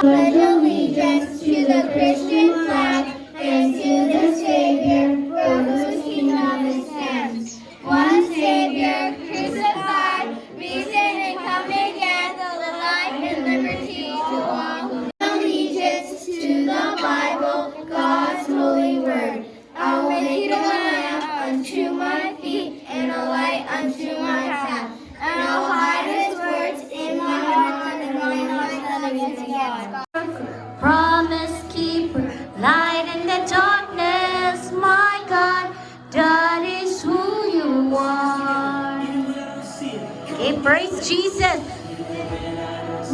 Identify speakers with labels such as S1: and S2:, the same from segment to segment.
S1: pledge allegiance to the Christian flag and to the Savior, for whose kingdom it stands, one Savior, crucified, risen and coming again, the life and liberty to all who allegiance to the Bible, God's holy word. I will make it a lamp unto my feet and a light unto my path. And I'll hide His words in my heart and mine eyes that against God.
S2: Promise keeper, light in the darkness, my God, that is who you are. Okay, praise Jesus.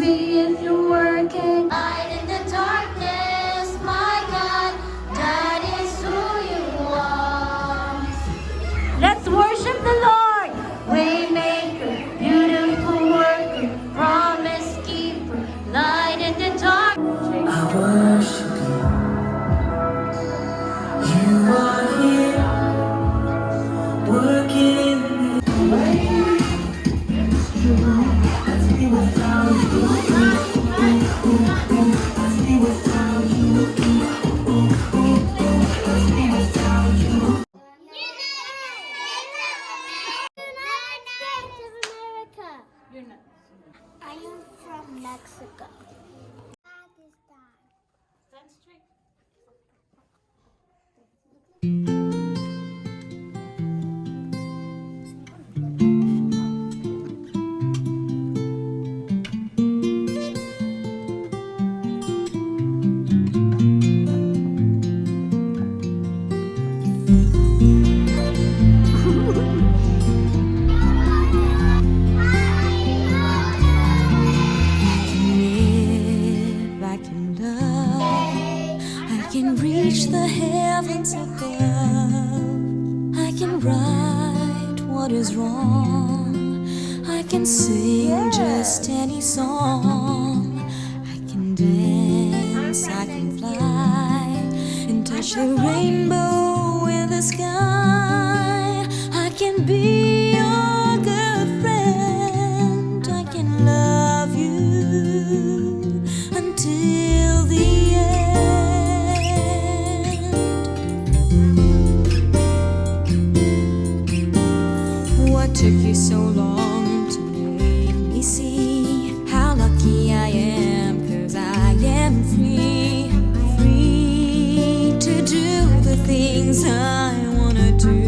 S2: If you're working, light in the darkness, my God, that is who you are. Let's worship the Lord. Waymaker, beautiful worker, promise keeper, light in the dark.
S3: I worship you. You are here, working in the way. It's true. Let's be without you. Let's be without you. Let's be without you.
S1: You're not. I am from Mexico. Pakistan.
S2: Stand straight.
S3: I can love, I can reach the heavens above. I can right what is wrong. I can sing just any song. I can dance, I can fly, and touch the rainbow in the sky. I can be your good friend. I can love you until the end. What took you so long to make me see how lucky I am? 'Cause I am free, free to do the things I wanna do.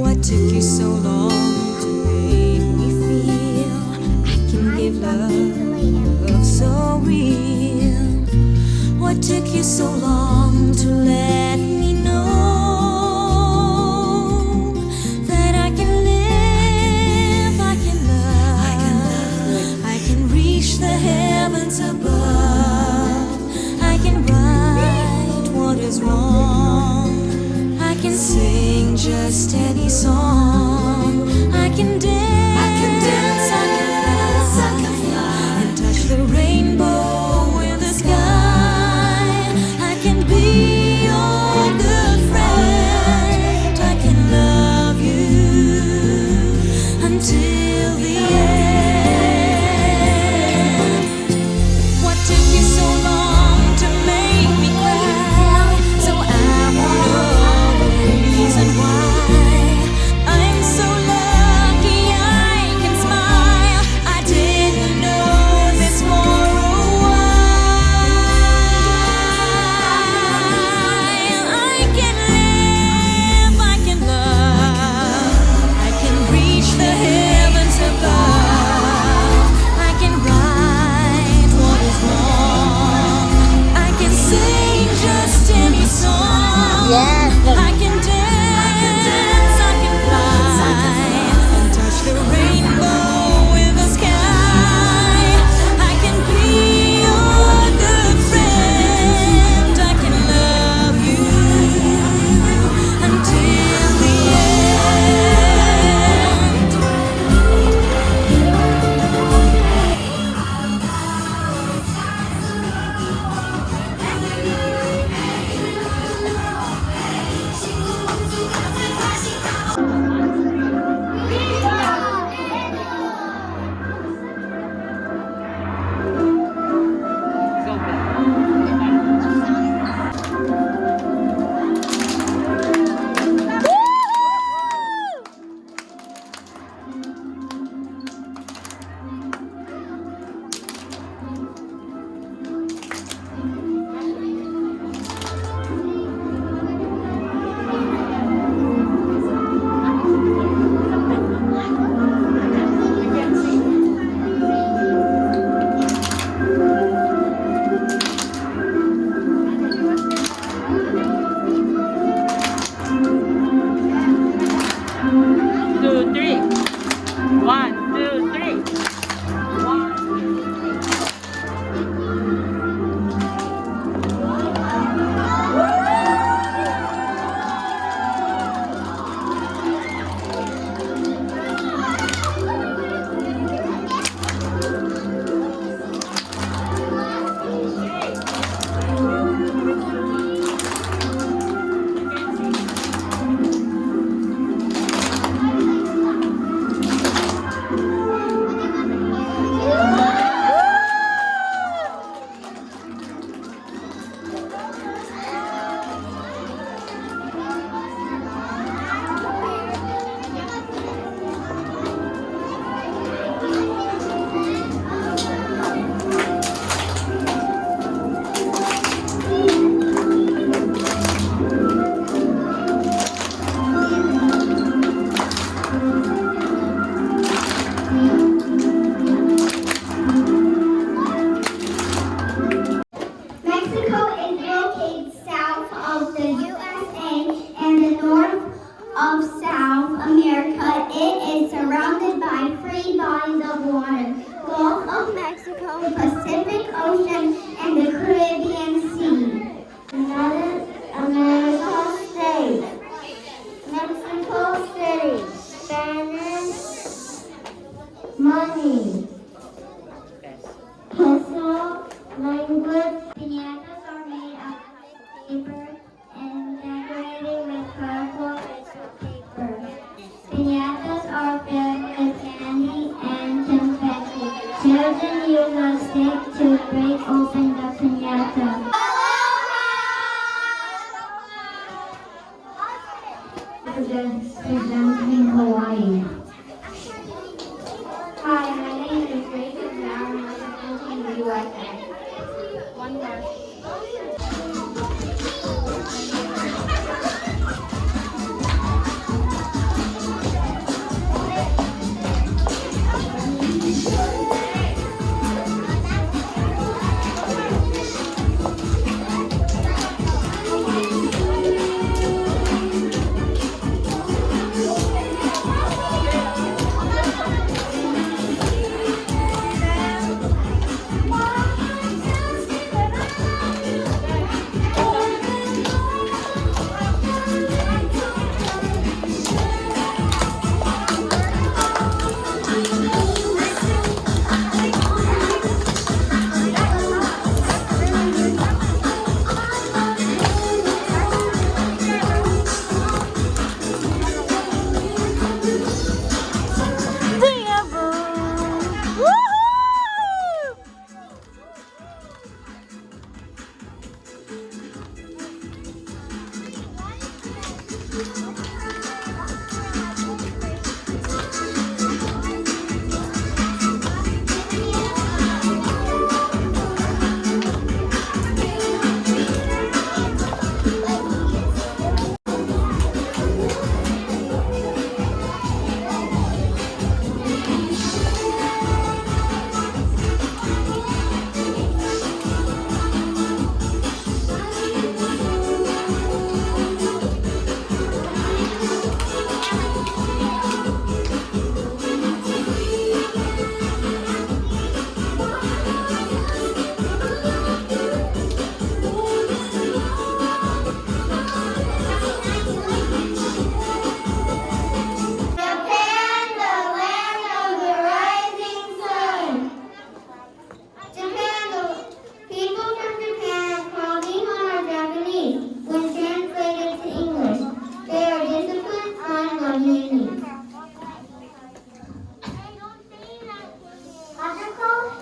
S3: What took you so long to make me feel I can give love so real? What took you so long to let me know that I can live, I can love, I can reach the heavens above. I can right what is wrong. I can sing just any song. I can dance, I can dance, I can fly, and touch the rainbow in the sky. I can be your good friend. I can love you until the end. What took you so long to make me cry? So I wanna know the reason why. I'm so lucky I can smile. I didn't know this for a while. I can live, I can love, I can reach the heavens above. I can right what is wrong. I can sing just any song.
S2: Yes.
S3: I can dance, I can fly, and touch the rainbow in the sky. I can be your good friend. I can love you until the end.
S1: piñatas are filled with candy and confetti. Children use a stick to break open the piñata. Representing Hawaii. Hi, my name is Grace and now I'm representing the USA. One more.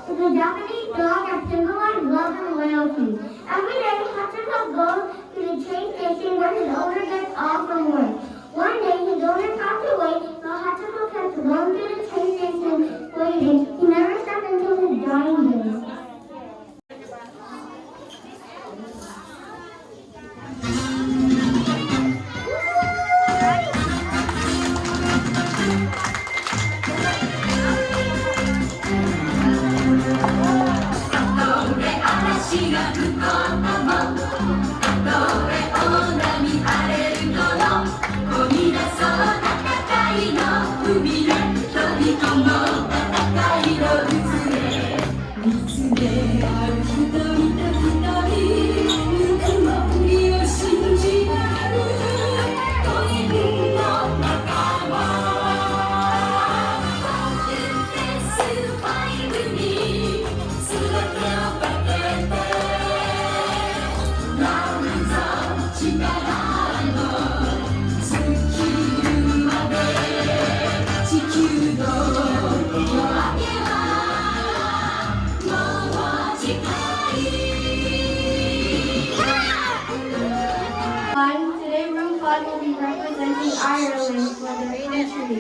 S1: The Japanese dog that symbolizes love and loyalty. Every day, Hachiko goes to the train station where his owner gets off from work. One day, his owner passed away, so Hachiko kept going to the train station waiting. He never stopped until his dying days. Today, Room 5 will be representing Ireland for their country.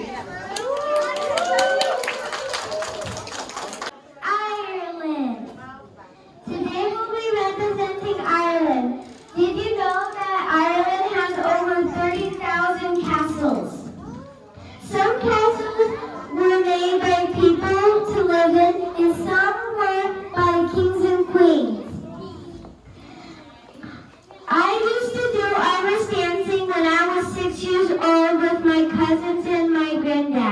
S1: Ireland. Today we'll be representing Ireland. Did you know that Ireland has over 30,000 castles? Some castles were made by people to live in, and some were by kings and queens. I used to do Irish dancing when I was 6 years old with my cousins and my granddad.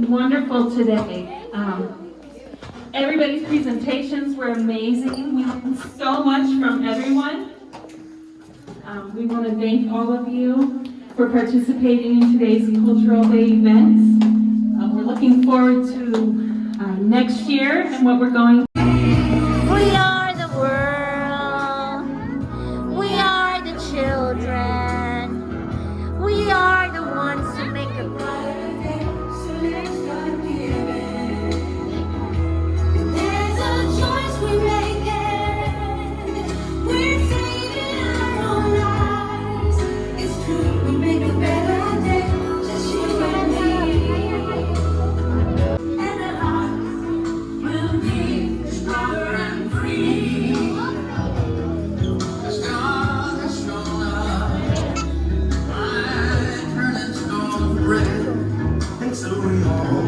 S4: wonderful today. Everybody's presentations were amazing. We learned so much from everyone. We want to thank all of you for participating in today's Cultural Day events. We're looking forward to next year and what we're going.
S2: We are the world. We are the children. We are the ones who make a brighter day. So let's start giving. There's a choice we're making. We're saving our own lives. It's true, we make a better day. Just you and me. And our hearts will be stronger and free.
S5: The stars are strong enough. Turning stone of bread. And so we all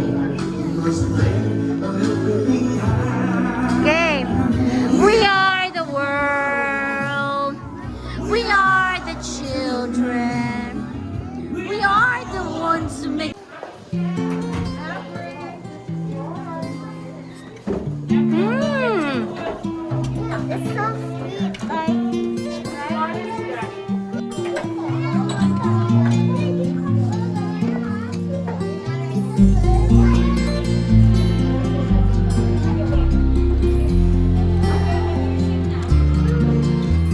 S5: must play a helping hand.
S2: Game. We are the world. We are the children. We are the ones who make.
S1: It's so sweet, like.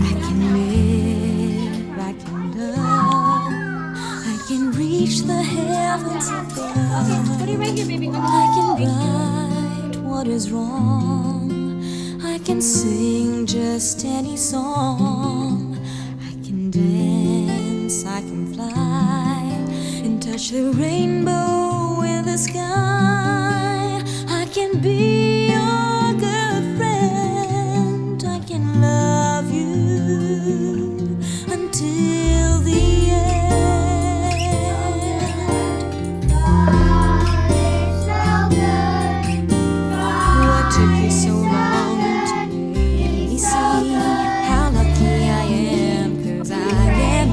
S3: I can live, I can love, I can reach the heavens above. I can right what is wrong. I can sing just any song. I can dance, I can fly, and touch the rainbow in the sky. I can be your good friend. I can love you until the end.
S1: God is so good.
S3: What took you so long to make me see how lucky I am? 'Cause I am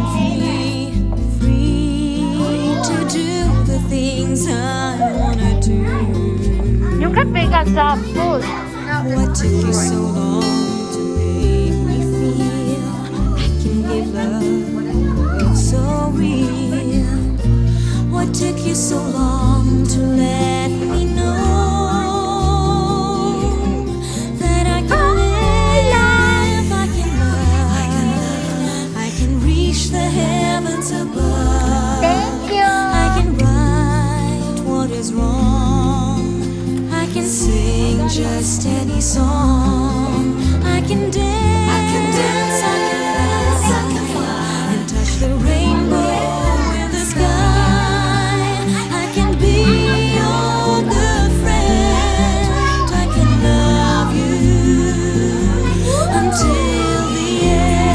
S3: free to do the things I wanna do.
S2: You can pick us up food.
S3: What took you so long to make me feel I can give love so real? What took you so long to let me know that I can live, I can love, I can reach the heavens above.
S2: Thank you.
S3: I can right what is wrong. I can sing just any song. I can dance, I can fly, and touch the rainbow in the sky. I can be your good friend. I can love you until the end.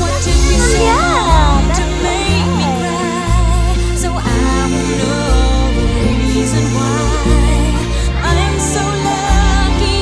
S3: What took you so long to make me cry? So I will know the reason why. I'm so lucky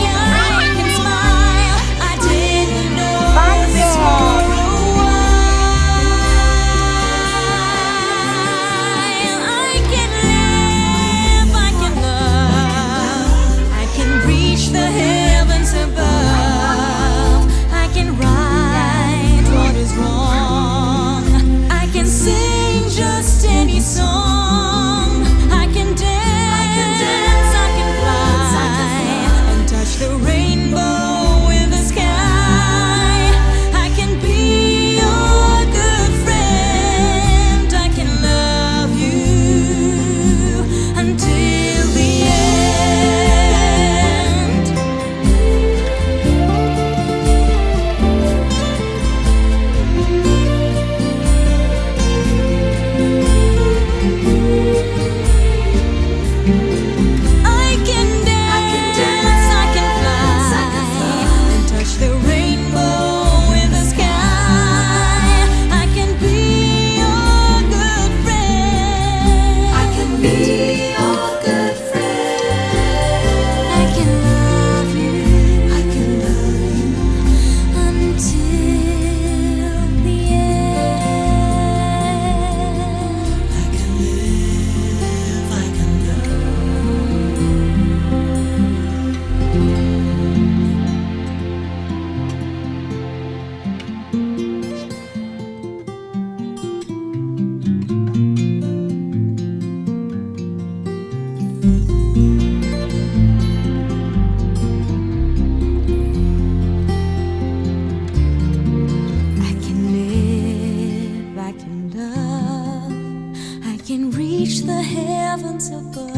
S3: heavens above.